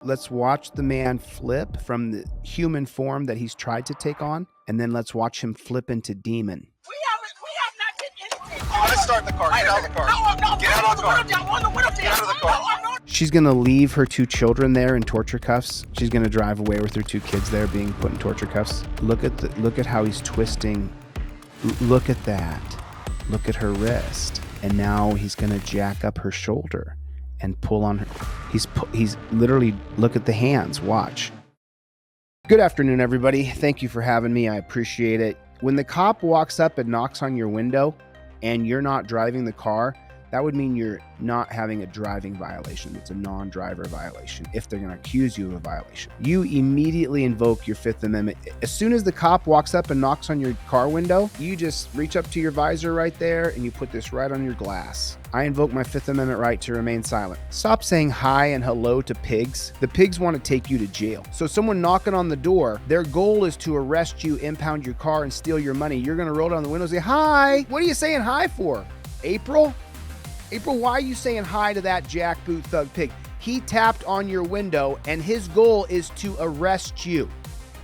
Let's watch the man flip from the human form that he's tried to take on, and then let's watch him flip into demon. We have not did anything. You gotta start the car. Get out of the car. No, Get out of the car. Get out of the car. No. She's gonna leave her 2 children there in torture cuffs. She's gonna drive away with her 2 kids there being put in torture cuffs. Look at how he's twisting. Look at that. Look at her wrist. And now he's gonna jack up her shoulder and pull on her. He's literally, look at the hands. Watch. Good afternoon, everybody. Thank you for having me. I appreciate it. When the cop walks up and knocks on your window and you're not driving the car, that would mean you're not having a driving violation. It's a non-driver violation if they're going to accuse you of a violation. You immediately invoke your Fifth Amendment. As soon as the cop walks up and knocks on your car window, you just reach up to your visor right there and you put this right on your glass. I invoke my Fifth Amendment right to remain silent. Stop saying hi and hello to pigs. The pigs want to take you to jail. So someone knocking on the door, their goal is to arrest you, impound your car, and steal your money. You're going to roll down the window and say, hi. What are you saying hi for? April, why are you saying hi to that jackboot thug pig? He tapped on your window and his goal is to arrest you.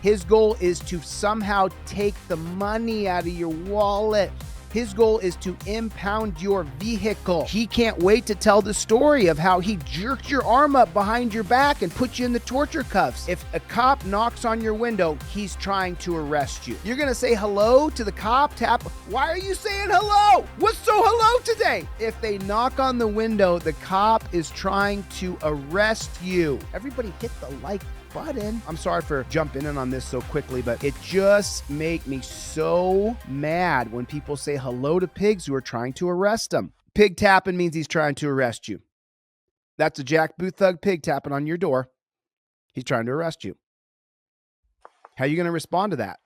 His goal is to somehow take the money out of your wallet. His goal is to impound your vehicle. He can't wait to tell the story of how he jerked your arm up behind your back and put you in the torture cuffs. If a cop knocks on your window, he's trying to arrest you. You're gonna say hello to the cop, tap. Why are you saying hello? What's so hello today? If they knock on the window, the cop is trying to arrest you. Everybody hit the like button. I'm sorry for jumping in on this so quickly, but it just makes me so mad when people say hello to pigs who are trying to arrest them. Pig tapping means he's trying to arrest you. That's a jackboot thug pig tapping on your door. He's trying to arrest you. How are you going to respond to that?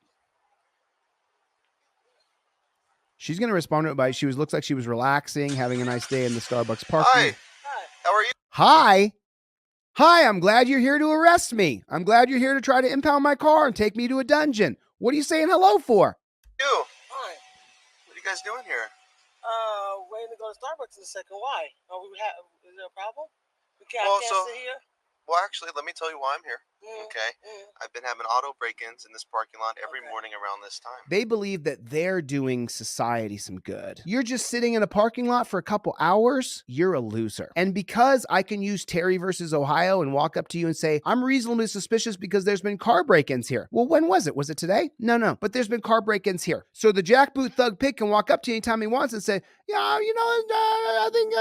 She's going to respond to it by, looks like she was relaxing, having a nice day in the Starbucks parking. Hi. How are you? Hi, I'm glad you're here to arrest me. I'm glad you're here to try to impound my car and take me to a dungeon. What are you saying hello for? You. Hi. What are you guys doing here? Waiting to go to Starbucks in a second. Why? Is there a problem? I Well, can't sit here. Well, actually, let me tell you why I'm here. Okay? I've been having auto break-ins in this parking lot every morning around this time. They believe that they're doing society some good. You're just sitting in a parking lot for a couple hours, you're a loser. And because I can use Terry versus Ohio and walk up to you and say, I'm reasonably suspicious because there's been car break-ins here. Well, when was it? Was it today? No. But there's been car break-ins here. So the jackboot thug pig can walk up to you anytime he wants and say, yeah, I think,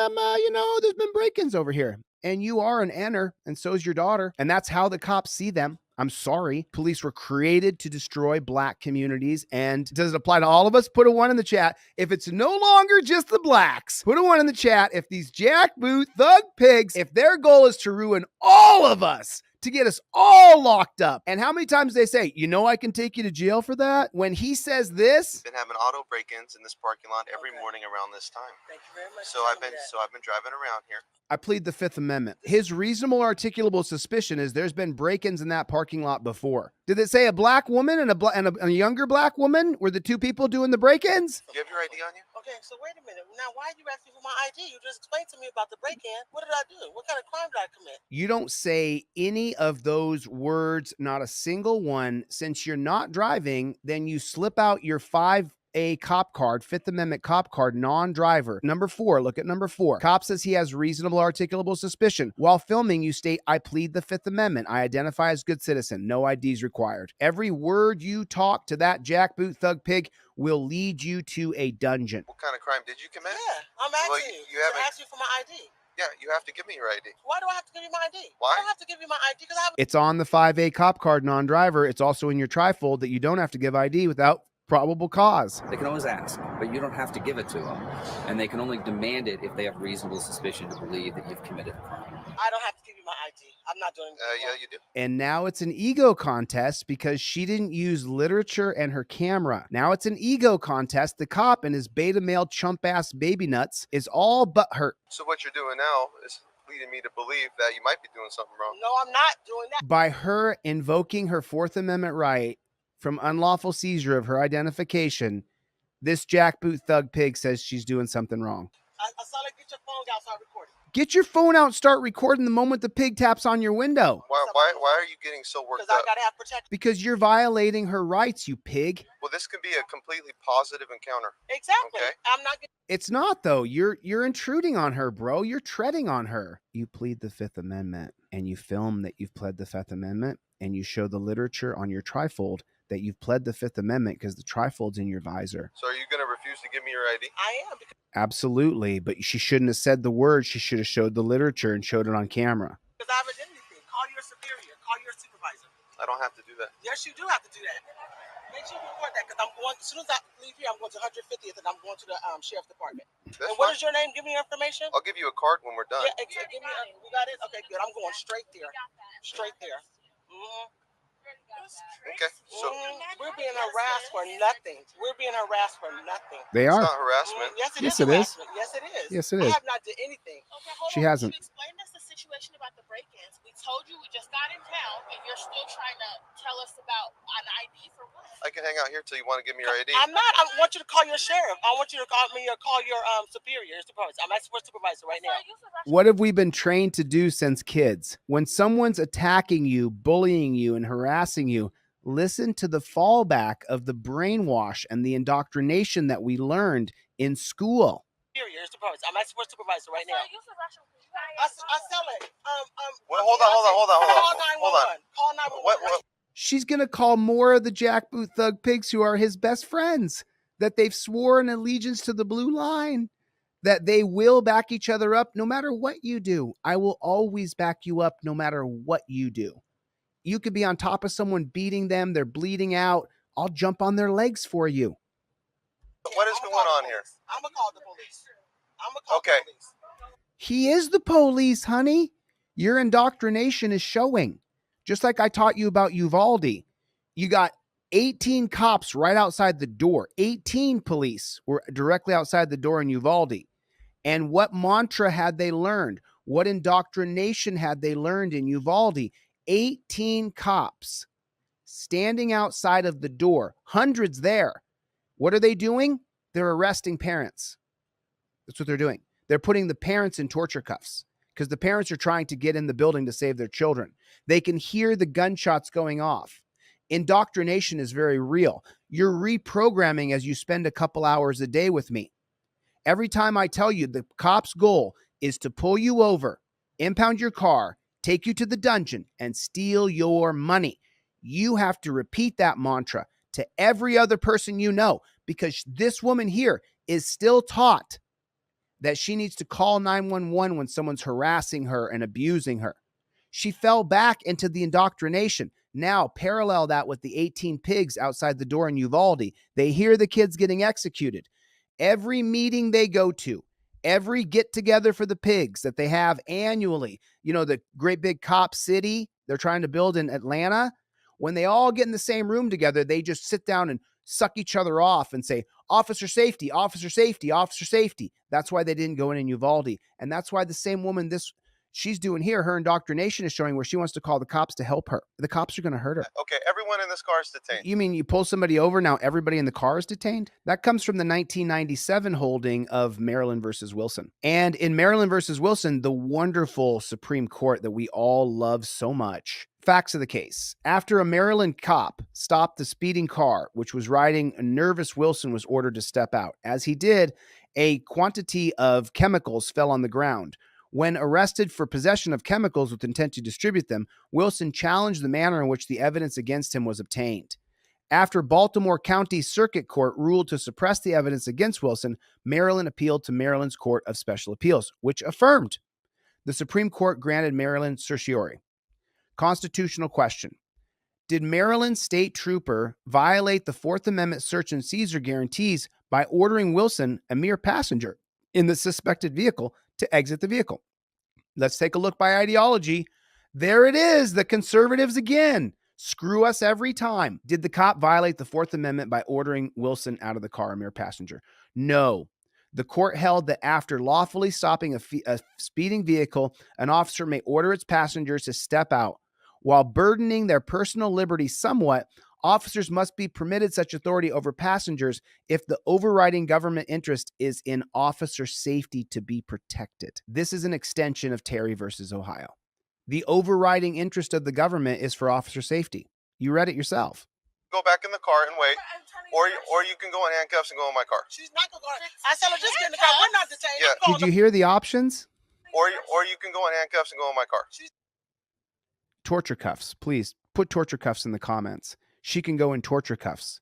there's been break-ins over here. And you are an enter, and so is your daughter. And that's how the cops see them. I'm sorry. Police were created to destroy black communities. And does it apply to all of us? Put a 1 in the chat. If it's no longer just the blacks, put a 1 in the chat. If these jackboot thug pigs, if their goal is to ruin all of us, to get us all locked up. And how many times they say, I can take you to jail for that? When he says this, I've been having auto break-ins in this parking lot every morning around this time. Thank you very much. So I've been driving around here. I plead the Fifth Amendment. His reasonable articulable suspicion is there's been break-ins in that parking lot before. Did it say a black woman and a younger black woman were the 2 people doing the break-ins? Do you have your ID on you? Okay, so wait a minute. Now, why are you asking for my ID? You just explained to me about the break-in. What did I do? What kind of crime did I commit? You don't say any of those words, not a single one. Since you're not driving, then you slip out your 5A cop card, Fifth Amendment cop card, non-driver. Number 4, look at number 4. Cop says he has reasonable articulable suspicion. While filming, you state, I plead the Fifth Amendment. I identify as good citizen. No IDs required. Every word you talk to that jackboot thug pig will lead you to a dungeon. What kind of crime did you commit? Yeah, I'm asking you. I'm asking for my ID. Yeah, you have to give me your ID. Why do I have to give you my ID? Why? I don't have to give you my ID because I have. It's on the 5A cop card, non-driver. It's also in your trifold that you don't have to give ID without probable cause. They can always ask, but you don't have to give it to them. And they can only demand it if they have reasonable suspicion to believe that you've committed a crime. I don't have to give you my ID. I'm not doing Yeah, you do. And now it's an ego contest because she didn't use literature and her camera. Now it's an ego contest. The cop and his beta male chump ass baby nuts is all but hurt. So what you're doing now is leading me to believe that you might be doing something wrong. No, I'm not doing that. By her invoking her Fourth Amendment right from unlawful seizure of her identification, this jackboot thug pig says she's doing something wrong. I saw like get your phone out, so I recorded. Get your phone out and start recording the moment the pig taps on your window. Why are you getting so worked Because up? I gotta have protection. Because you're violating her rights, you pig. Well, this could be a completely positive encounter. Exactly. Okay. I'm not getting. It's not, though. You're intruding on her, bro. You're treading on her. You plead the Fifth Amendment, and you film that you've pled the Fifth Amendment, and you show the literature on your trifold that you've pled the Fifth Amendment because the trifold's in your visor. So are you going to refuse to give me your ID? I am. Absolutely, but she shouldn't have said the word. She should have showed the literature and showed it on camera. Because I haven't done anything. Call your superior. Call your supervisor. I don't have to do that. Yes, you do have to do that. Make sure you report that because I'm going. As soon as I leave here, I'm going to 150th and I'm going to the sheriff's department. That's And what fine. is your name? Give me your information. I'll give you a card when we're done. Yeah, give me. We got it. Okay, good. I'm going straight there. Straight there. Okay. So We're being harassed for nothing. We're being harassed for nothing. They it's are. not harassment. Yes, it Yes, is it is. harassment. Yes, it is. Yes, it I is. have not done anything. Okay, hold She on. hasn't. Can you explain us the situation about the break-ins? We told you we just got in town, and you're still trying to tell us about an ID for what? I can hang out here till you want to give me your ID. I'm not. I want you to call your sheriff. I want you to call me or call your superior, your supervisor. I'm asking for a supervisor right now. Sir, use the restroom. What have we been trained to do since kids? When someone's attacking you, bullying you, and harassing you, listen to the fallback of the brainwash and the indoctrination that we learned in school. Superior, your supervisor. I'm asking for a supervisor right now. Sir, use the restroom. I sell it. Well, hold on. Call 911. Call 911. What? She's going to call more of the jackboot thug pigs who are his best friends, that they've sworn allegiance to the blue line, that they will back each other up no matter what you do. I will always back you up no matter what you do. You could be on top of someone beating them. They're bleeding out. I'll jump on their legs for you. What is going on here? I'm going to call the police. I'm going to call Okay. the police. He is the police, honey. Your indoctrination is showing. Just like I taught you about Uvalde. You got 18 cops right outside the door. 18 police were directly outside the door in Uvalde. And what mantra had they learned? What indoctrination had they learned in Uvalde? 18 cops standing outside of the door. Hundreds there. What are they doing? They're arresting parents. That's what they're doing. They're putting the parents in torture cuffs because the parents are trying to get in the building to save their children. They can hear the gunshots going off. Indoctrination is very real. You're reprogramming as you spend a couple hours a day with me. Every time I tell you the cop's goal is to pull you over, impound your car, take you to the dungeon, and steal your money, you have to repeat that mantra to every other person you know, because this woman here is still taught that she needs to call 911 when someone's harassing her and abusing her. She fell back into the indoctrination. Now parallel that with the 18 pigs outside the door in Uvalde. They hear the kids getting executed. Every meeting they go to, every get together for the pigs that they have annually, you know, the great big cop city they're trying to build in Atlanta, when they all get in the same room together, they just sit down and suck each other off and say, officer safety, officer safety, officer safety. That's why they didn't go in Uvalde. And that's why the same woman she's doing here, her indoctrination is showing where she wants to call the cops to help her. The cops are going to hurt her. Okay, everyone in this car is detained. You mean you pull somebody over, now everybody in the car is detained? That comes from the 1997 holding of Maryland versus Wilson. And in Maryland versus Wilson, the wonderful Supreme Court that we all love so much. Facts of the case. After a Maryland cop stopped the speeding car, which was riding a nervous Wilson, was ordered to step out. As he did, a quantity of chemicals fell on the ground. When arrested for possession of chemicals with intent to distribute them, Wilson challenged the manner in which the evidence against him was obtained. After Baltimore County Circuit Court ruled to suppress the evidence against Wilson, Maryland appealed to Maryland's Court of Special Appeals, which affirmed. The Supreme Court granted Maryland certiorari. Constitutional question. Did Maryland State Trooper violate the Fourth Amendment search and seizure guarantees by ordering Wilson, a mere passenger in the suspected vehicle, to exit the vehicle? Let's take a look by ideology. There it is, the conservatives again. Screw us every time. Did the cop violate the Fourth Amendment by ordering Wilson out of the car, a mere passenger? No. The court held that after lawfully stopping a speeding vehicle, an officer may order its passengers to step out. While burdening their personal liberty somewhat, Officers must be permitted such authority over passengers if the overriding government interest is in officer safety to be protected. This is an extension of Terry versus Ohio. The overriding interest of the government is for officer safety. You read it yourself. Go back in the car and wait. Or you can go in handcuffs and go in my car. She's not going to go. I said, just get in the car. We're not detained. Yeah. Did you hear the options? Or you can go in handcuffs and go in my car. Torture cuffs. Please put torture cuffs in the comments. She can go in torture cuffs.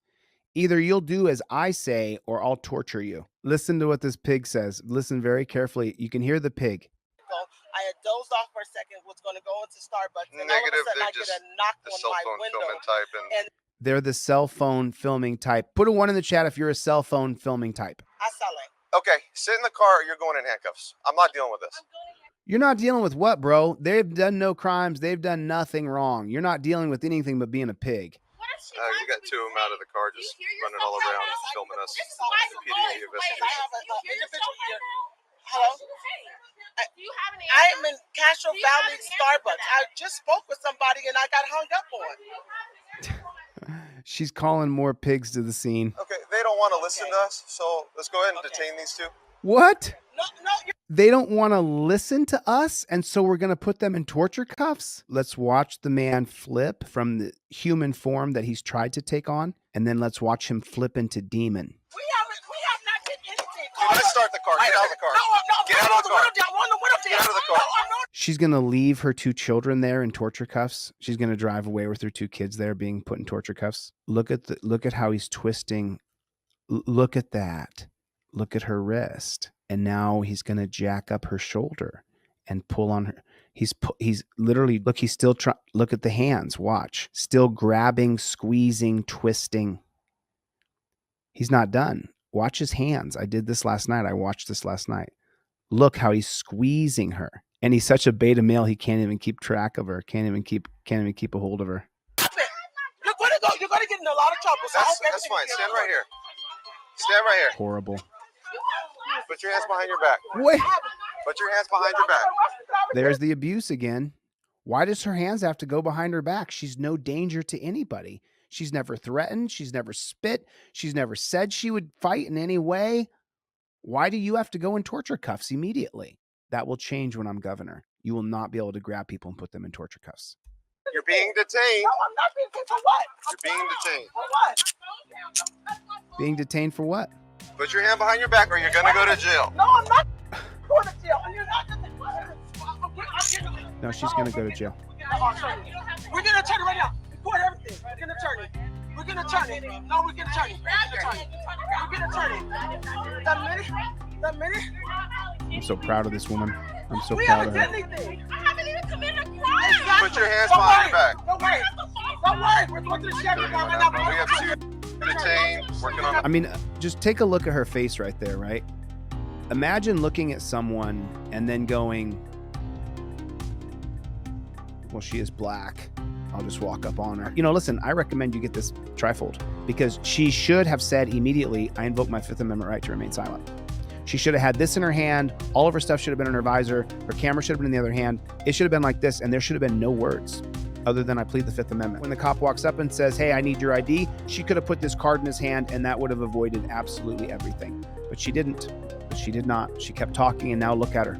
Either you'll do as I say or I'll torture you. Listen to what this pig says. Listen very carefully. You can hear the pig. I had dozed off for a second, was going to go into Starbucks, and Negative, all of a sudden I get a knock the on cell my phone window. filming type and They're the cell phone filming type. Put a 1 in the chat if you're a cell phone filming type. I saw it. okay, sit in the car or you're going in handcuffs. I'm not dealing with this. You're not dealing with what, bro? They've done no crimes. They've done nothing wrong. You're not dealing with anything but being a pig. You got two of them out of the car just running all around filming us. PDA investigation. I have an individual here. Hello? Do you have any? I am in Castro Valley Starbucks. I just spoke with somebody and I got hung up on. She's calling more pigs to the scene. Okay, they don't want to listen to us, so let's go ahead and detain these two. What? No, They don't want to listen to us, and so we're going to put them in torture cuffs? Let's watch the man flip from the human form that he's tried to take on, and then let's watch him flip into demon. we have not did anything. You're gonna start the car. Get out of the car. Get out of the car. Get out of the car. She's going to leave her 2 children there in torture cuffs. She's going to drive away with her 2 kids there being put in torture cuffs. Look at how he's twisting. Look at that. Look at her wrist. And now he's going to jack up her shoulder and pull on her. He's literally, look, he's still trying. Look at the hands. Watch. Still grabbing, squeezing, twisting. He's not done. Watch his hands. I did this last night. I watched this last night. Look how he's squeezing her. And he's such a beta male, he can't even keep track of her. Can't even keep a hold of her. You're going to get in a lot of trouble. So That's fine. Stand right here. Stand right here. Horrible. Put your hands behind your back. Wait. Put your hands behind your back. There's the abuse again. Why does her hands have to go behind her back? She's no danger to anybody. She's never threatened. She's never spit. She's never said she would fight in any way. Why do you have to go in torture cuffs immediately? That will change when I'm governor. You will not be able to grab people and put them in torture cuffs. You're being detained. No, I'm not being detained for what? You're being detained. For what? Being detained for what? Put your hand behind your back or you're going to go to jail. No, I'm not going to jail. You're not going to. No, she's going to go to jail. We're going to turn it right now. Record everything. We're going to turn it. We're going to turn it. No, we're going to turn it. We're going to turn it. The minute. I'm so proud of this woman. I'm so We proud of haven't her. done anything. I haven't even committed a crime. Put your hands behind your back. Don't worry. Don't worry. We're going to the sheriff department now. We have 2 detained. Working on I mean, just take a look at her face right there, right? Imagine looking at someone and then going, well, she is black. I'll just walk up on her. You know, listen, I recommend you get this trifold because she should have said immediately, I invoke my 5th Amendment right to remain silent. She should have had this in her hand. All of her stuff should have been in her visor. Her camera should have been in the other hand. It should have been like this, and there should have been no words other than I plead the 5th Amendment. When the cop walks up and says, hey, I need your ID, she could have put this card in his hand, and that would have avoided absolutely everything. But she didn't. She did not. She kept talking, and now look at her.